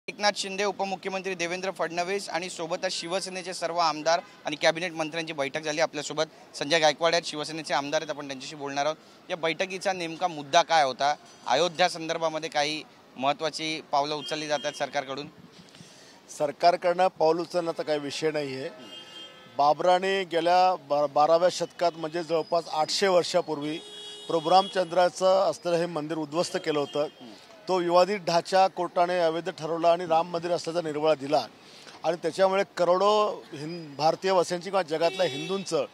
एकनाथ शिंदे, उपमुख्यमंत्री देवेंद्र फडणवीस आणि सोबतच शिवसेनेचे सर्व आमदार आणि कॅबिनेट मंत्र्यांची बैठक झाली। आपल्यासोबत संजय गायकवाड आहेत, शिवसेनेचे आमदार आहेत, आपण त्यांच्याशी बोलणार आहोत। या बैठकीचा नेमका मुद्दा काय होता? अयोध्या संदर्भामध्ये काही महत्त्वाची पावलं उचलली जातात सरकारकडून? सरकारकडनं पाऊल उचलण्याचा काही विषय नाही आहे। बाबराने गेल्या 12व्या शतकात म्हणजे जवळपास 800 वर्षापूर्वी प्रभू रामचंद्राचं असलेलं हे मंदिर उद्ध्वस्त केलं होतं। तो विवादित ढाचा कोर्टाने अवैध ठरवला आणि राम मंदिर असल्याचा निर्वाळा दिला आणि त्याच्यामुळे करोडो भारतीय वस्यांची किंवा जगातल्या हिंदूंचं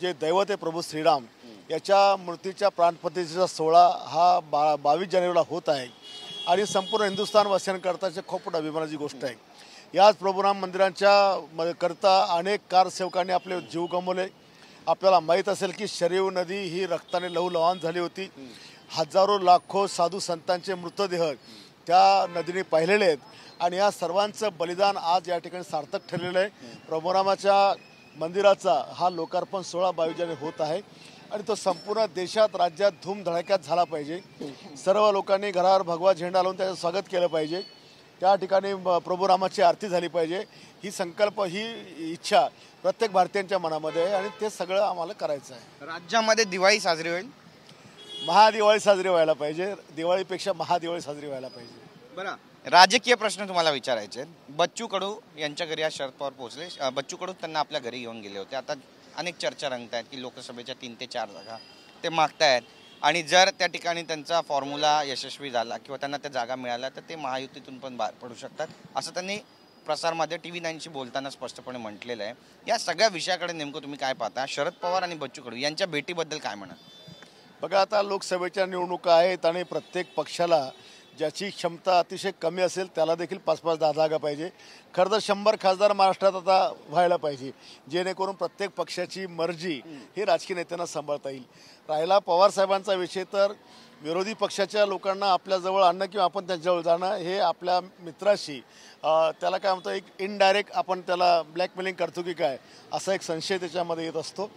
जे दैवत आहे प्रभू श्रीराम याच्या मूर्तीच्या प्राणप्रतिष्ठेचा सोहळा हा 22 जानेवारीला होत आहे आणि संपूर्ण हिंदुस्थान वासियांकरताची खूप मोठी अभिमानाची गोष्ट आहे। याच प्रभू राम मंदिरांच्या करता अनेक कारसेवकांनी आपले जीव गमावले। आपल्याला माहीत असेल की शरयू नदी ही रक्ताने लहूलुहान झाली होती। हजारो लाखो साधू संतांचे मृतदेह त्या नदीने पाहिलेले आहेत आणि या सर्वांचं बलिदान आज या ठिकाणी सार्थक ठरलेलं आहे। प्रभू रामाच्या मंदिराचा हा लोकार्पण सोहळा 22 जानेवारी होत आहे आणि तो संपूर्ण देशात राज्यात धूमधडाक्यात झाला पाहिजे। सर्व लोकांनी घरावर भगवा झेंडा लावून त्याचं स्वागत केलं पाहिजे। त्या ठिकाणी प्रभू रामाची आरती झाली पाहिजे। ही संकल्प ही इच्छा प्रत्येक भारतीयांच्या मनामध्ये आहे आणि ते सगळं आम्हाला करायचं आहे। राज्यामध्ये दिवाळी साजरी होईल, महादिवाळी साजरी व्हायला पाहिजे, दिवाळीपेक्षा महादिवाळी साजरी व्हायला पाहिजे। बरं, राजकीय प्रश्न तुम्हाला विचारायचे आहेत। बच्चू कडू यांच्या घरी आज शरद पवार पोहोचले। बच्चू कडू त्यांना आपल्या घरी घेऊन गेले होते। आता अनेक चर्चा रंगत आहेत की लोकसभेच्या 3 ते 4 जागा ते मागतायत आणि जर त्या ठिकाणी त्यांचा फॉर्म्युला यशस्वी झाला किंवा त्यांना त्या जागा मिळाल्या तर ते महायुतीतून पण बाहेर पडू शकतात, असं त्यांनी प्रसारमाध्यम TV9शी बोलताना स्पष्टपणे म्हटलेलं आहे। या सगळ्या विषयाकडे नेमकं तुम्ही काय पाहता? शरद पवार आणि बच्चू कडू यांच्या भेटीबद्दल काय म्हणा? बघा, आता लोकसभेच्या निवडणुका आहेत आणि प्रत्येक पक्षाला ज्याची क्षमता अतिशय कमी असेल त्याला देखील 5-5, 10 जागा पाहिजे। खरं तर 100 खासदार महाराष्ट्रात आता व्हायला पाहिजे, जेणेकरून प्रत्येक पक्षाची मर्जी ही राजकीय नेत्यांना सांभाळता येईल। राहिला पवारसाहेबांचा विषय, तर विरोधी पक्षाच्या लोकांना आपल्याजवळ आणणं किंवा आपण त्यांच्याजवळ जाणं हे आपल्या मित्राशी त्याला काय म्हणतो, एक इनडायरेक्ट आपण त्याला ब्लॅकमेलिंग करतो की काय असा एक संशय त्याच्यामध्ये येत असतो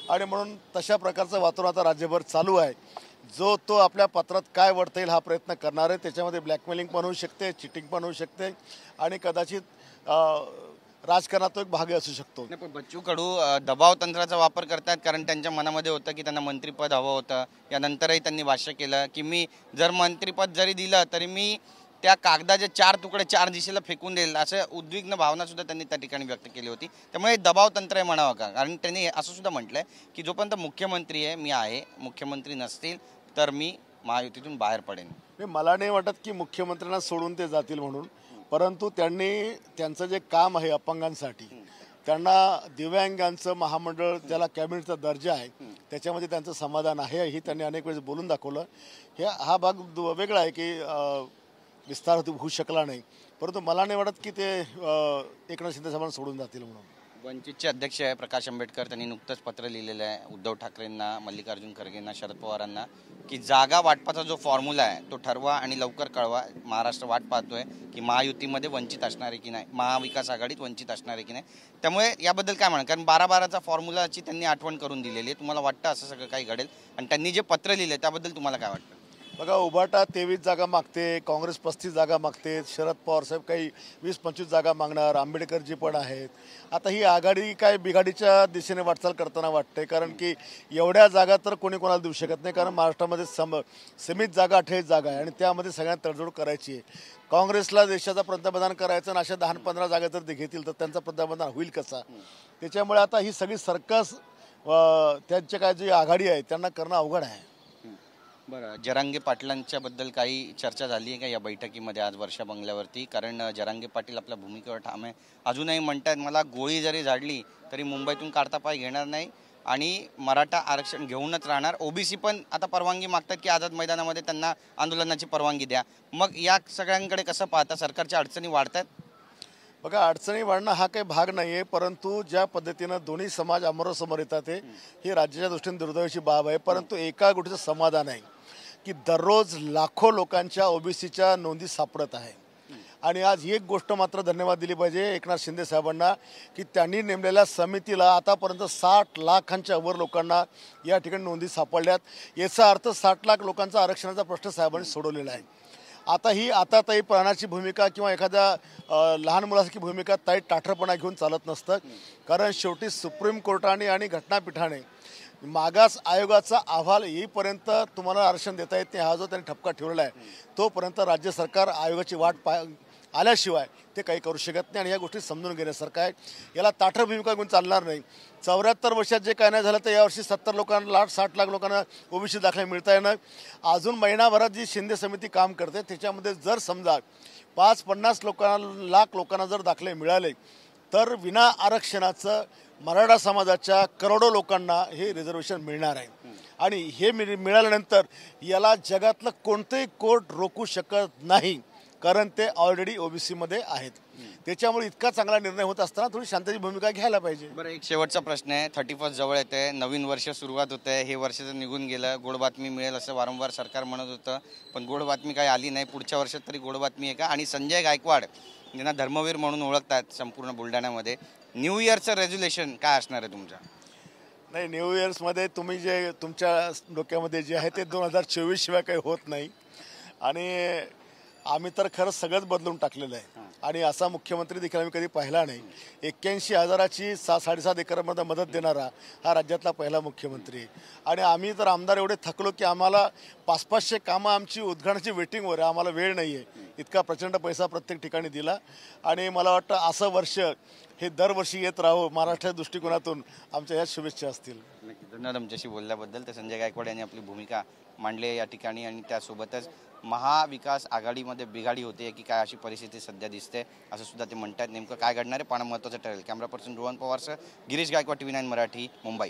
आणि म्हणून तशा प्रकारचं वातावरण आता राज्यभर चालू आहे। जो तो आपल्या पत्रात काय वळता येईल हा प्रयत्न करणार आहे। त्याच्यामध्ये ब्लॅकमेलिंग पण होऊ शकते, चिटिंग पण होऊ शकते आणि कदाचित राजकारणात तो एक भाग असू शकतो। पण बच्चू कडू दबाव तंत्राचा वापर करतात, कारण त्यांच्या मनामध्ये होतं की त्यांना मंत्रिपद हवं होतं। यानंतरही त्यांनी भाष्य केलं की मी जर मंत्रिपद जरी दिलं तरी मी त्या कागदाचे 4 तुकडे 4 दिशेला फेकून देईल, असं उद्विग्न भावना सुद्धा त्यांनी त्या ठिकाणी व्यक्त केली होती। त्यामुळे दबाव तंत्र आहे म्हणावं का? कारण त्यांनी असं सुद्धा म्हटलंय की जोपर्यंत मुख्यमंत्री आहे मी आहे, मुख्यमंत्री नसतील तर मी महायुतीतून बाहेर पडेन। मला नाही वाटत की मुख्यमंत्र्यांना सोडून ते जातील म्हणून, परंतु त्यांनी त्यांचं जे काम आहे अपंगांसाठी, त्यांना दिव्यांगांचं महामंडळ ज्याला कॅबिनेटचा दर्जा आहे त्याच्यामध्ये त्यांचं समाधान आहे, हे त्यांनी अनेक वेळेस बोलून दाखवलं। हा भाग वेगळा आहे की विस्तार होऊ शकला नाही, परंतु मला नाही वाटत की ते एकनाथ शिंदे साहेबांना सोडून जातील म्हणून। वंचितचे अध्यक्ष आहे प्रकाश आंबेडकर, त्यांनी नुकतंच पत्र लिहिलेलं आहे उद्धव ठाकरेंना, मल्लिकार्जुन खरगेंना, शरद पवारांना की जागा वाटपाचा जो फॉर्म्युला आहे तो ठरवा आणि लवकर कळवा। महाराष्ट्र वाट पाहतोय की महायुतीमध्ये वंचित असणार आहे की नाही, महाविकास आघाडीत वंचित असणार आहे की नाही। त्यामुळे याबद्दल काय म्हणा? कारण 12-12चा फॉर्म्युलाची त्यांनी आठवण करून दिलेली आहे। तुम्हाला वाटतं असं सगळं काही घडेल? आणि त्यांनी जे पत्र लिहिले त्याबद्दल तुम्हाला काय वाटतं? बघा, उभाटा 23 जागा मागते, काँग्रेस 35 जागा मागते, शरद पवार साहेब काही 20-25 जागा मागणार, आंबेडकरजी पण आहेत। आता ही आघाडी काय बिघाडीच्या दिशेने वाटचाल करताना वाटते, कारण की एवढ्या जागा तर कोणी कोणाला देऊ शकत नाही, कारण महाराष्ट्रामध्ये सीमित जागा 28 जागा आहे आणि त्यामध्ये सगळ्यांना तडजोड करायची आहे। काँग्रेसला देशाचा पंतप्रधान करायचं आणि अशा 10-15 जागा जर ते घेतील तर त्यांचा पंतप्रधान होईल कसा? त्याच्यामुळे आता ही सगळी सर्कस त्यांच्या काय जी आघाडी आहे त्यांना करणं अवघड आहे। बरं, जरांगे पाटलांच्या बद्दल काही चर्चा झाली आहे का या बैठकीमध्ये आज वर्षा बंगल्यावरती? कारण जरांगे पाटील आपल्या भूमिकेवर ठाम आहे, अजूनही म्हणतात मला गोळी जरी झाडली तरी मुंबईतून काढता पाय घेणार नाही आणि मराठा आरक्षण घेऊनच राहणार। ओबीसी पण आता परवानगी मागतात की आझाद मैदानामध्ये त्यांना आंदोलनाची परवानगी द्या। मग या सगळ्यांकडे कसं पाहता? सरकारच्या अडचणी वाढतात? बघा, अडचणी वाढणं हा काही भाग नाही आहे, परंतु ज्या पद्धतीनं दोन्ही समाज अमरोसमोर येतात ही राज्याच्या दृष्टीने दुर्दैवाची बाब आहे। परंतु एका गोष्टीचं समाधान आहे की दररोज लाखो लोकांच्या ओबीसीच्या नोंदी सापडत आहे आणि आज एक गोष्ट मात्र धन्यवाद दिली पाहिजे एकनाथ शिंदे साहेबांना की त्यांनी नेमलेल्या समितीला आतापर्यंत 60 लाखांच्या वर लोकांना या ठिकाणी नोंदी सापडल्यात। याचा अर्थ 60 लाख लोकांचा आरक्षणाचा प्रश्न साहेबांनी सोडवलेला आहे आता ही आता ताई प्राणाची भूमिका किंवा एखाद्या लहान मुलासारखी भूमिका ताई टाठरपणा घेऊन चालत नसतं. कारण शेवटी सुप्रीम कोर्टाने आणि घटनापीठाने मागास आयोगाचा अहवाल येईपर्यंत तुम्हाला आरक्षण देता येत नाही हा जो त्यांनी ठपका ठेवलेला आहे तोपर्यंत राज्य सरकार आयोगाची वाट आल्याशिवाय ते काही करू शकत नाही. आणि या गोष्टी समजून घेण्यासारखं आहे. याला ताठर भूमिका घेऊन चालणार नाही. 74 वर्षात जे काय नाही झालं तर यावर्षी 70 लोकांना 60 लाख लोकांना ओबीसी दाखले मिळता येणार. अजून महिनाभरात जी शिंदे समिती काम करते त्याच्यामध्ये जर समजा 50 लाख लोकांना जर दाखले मिळाले तर विना आरक्षणाचं मराठा समाजाच्या करोडो लोकांना हे रिझर्वेशन मिळणार आहे. आणि हे मिळाल्यानंतर याला जगातलं कोणतेही कोर्ट रोखू शकत नाही. कारण ते ऑलरेडी ओबीसीमध्ये आहेत. त्याच्यामुळे इतका चांगला निर्णय होत असताना थोडी शांततेची भूमिका घ्यायला पाहिजे. बरं, एक शेवटचा प्रश्न आहे. 31 जवळ येते, नवीन वर्ष सुरुवात होते. हे वर्ष जर निघून गेलं, गोड बातमी मिळेल असं वारंवार सरकार म्हणत होतं, पण गोड बातमी काही आली नाही. पुढच्या वर्षात तरी गोड बातमी आहे का? आणि संजय गायकवाड यांना धर्मवीर म्हणून ओळखतात संपूर्ण बुलढाण्यामध्ये. न्यू इयरचं रेझोल्युशन काय असणार आहे तुमचं? नाही, न्यू इयर्समध्ये तुम्ही जे तुमच्या डोक्यामध्ये जे आहे ते 2024 शिवाय काही होत नाही. आणि आम्ही तर खरंच सगळंच बदलून टाकलेलं आहे. आणि असा मुख्यमंत्री देखील आम्ही कधी पाहिला नाही. 81,000ची 7.5 एकरमध्ये मदत देणारा हा राज्यातला पहिला मुख्यमंत्री आहे. आणि आम्ही तर आमदार एवढे थकलो की आम्हाला 500 कामं आमची उद्घाटनाची वेटिंगवर आहे. आम्हाला वेळ नाही आहे. इतका प्रचंड पैसा प्रत्येक ठिकाणी दिला. आणि मला वाटतं असं वर्ष हे दरवर्षी येत राहो महाराष्ट्राच्या दृष्टिकोनातून आमच्या ह्या शुभेच्छा असतील. नक्की, धन्यवाद आमच्याशी बोलल्याबद्दल. तर संजय गायकवाड यांनी आपली भूमिका मांडली या ठिकाणी. आणि त्यासोबतच महाविकास आघाडीमध्ये बिघाडी होते की काय अशी परिस्थिती सध्या दिसते असं सुद्धा ते म्हणतात. नेमकं काय घडणार आहे पाहणं महत्त्वाचं ठरेल. कॅमेरा पर्सन रोहन पवारसह गिरीश गायकवाड, TV9 मराठी, मुंबई.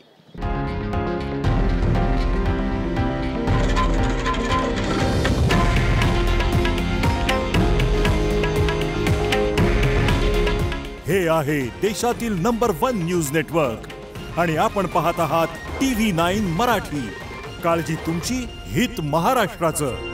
हे आहे देशातील नंबर 1 न्यूज नेटवर्क आणि आपण पाहत आहात TV9 मराठी. काळजी तुमची, हित महाराष्ट्राचं.